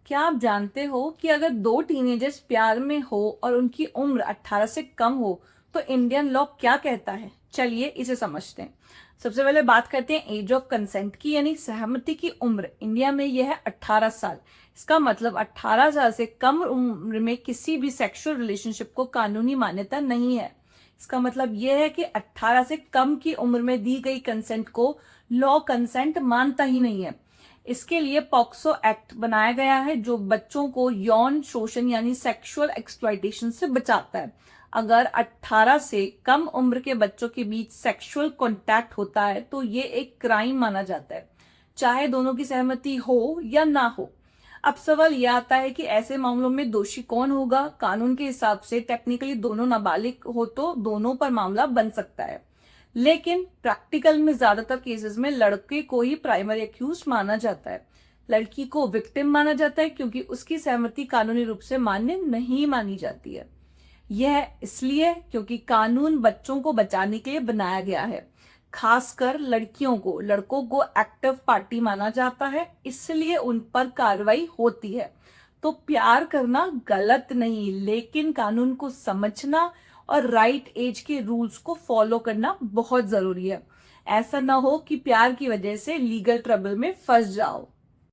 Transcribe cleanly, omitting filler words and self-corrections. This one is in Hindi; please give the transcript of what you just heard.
क्या आप जानते हो कि अगर दो टीनेजर्स प्यार में हो और उनकी उम्र 18 से कम हो तो इंडियन लॉ क्या कहता है? चलिए इसे समझते हैं। सबसे पहले बात करते हैं एज ऑफ कंसेंट की, यानी सहमति की उम्र। इंडिया में यह है 18 साल। इसका मतलब 18 साल से कम उम्र में किसी भी सेक्सुअल रिलेशनशिप को कानूनी मान्यता नहीं है। इसका मतलब यह है कि 18 से कम की उम्र में दी गई कंसेंट को लॉ कंसेंट मानता ही नहीं है। इसके लिए पॉक्सो एक्ट बनाया गया है जो बच्चों को यौन शोषण यानी सेक्सुअल एक्सप्लॉयटेशन से बचाता है। अगर 18 से कम उम्र के बच्चों के बीच सेक्सुअल कांटेक्ट होता है तो ये एक क्राइम माना जाता है, चाहे दोनों की सहमति हो या ना हो। अब सवाल यह आता है कि ऐसे मामलों में दोषी कौन होगा? कानून के हिसाब से टेक्निकली दोनों नाबालिग हो तो दोनों पर मामला बन सकता है, लेकिन प्रैक्टिकल में ज्यादातर केसेस में लड़के को ही प्राइमरी अक्यूज माना जाता है। लड़की को विक्टिम माना जाता है क्योंकि उसकी सहमति कानूनी रूप से मान्य नहीं मानी जाती है। यह इसलिए क्योंकि कानून बच्चों को बचाने के लिए बनाया गया है। खासकर लड़कियों को, लड़कों को एक्टिव पार्टी माना जाता है, इसलिए उन पर कार्रवाई होती है। तो प्यार करना गलत नहीं, लेकिन कानून को समझना और राइट एज के रूल्स को फॉलो करना बहुत जरूरी है। ऐसा ना हो कि प्यार की वजह से लीगल ट्रबल में फंस जाओ।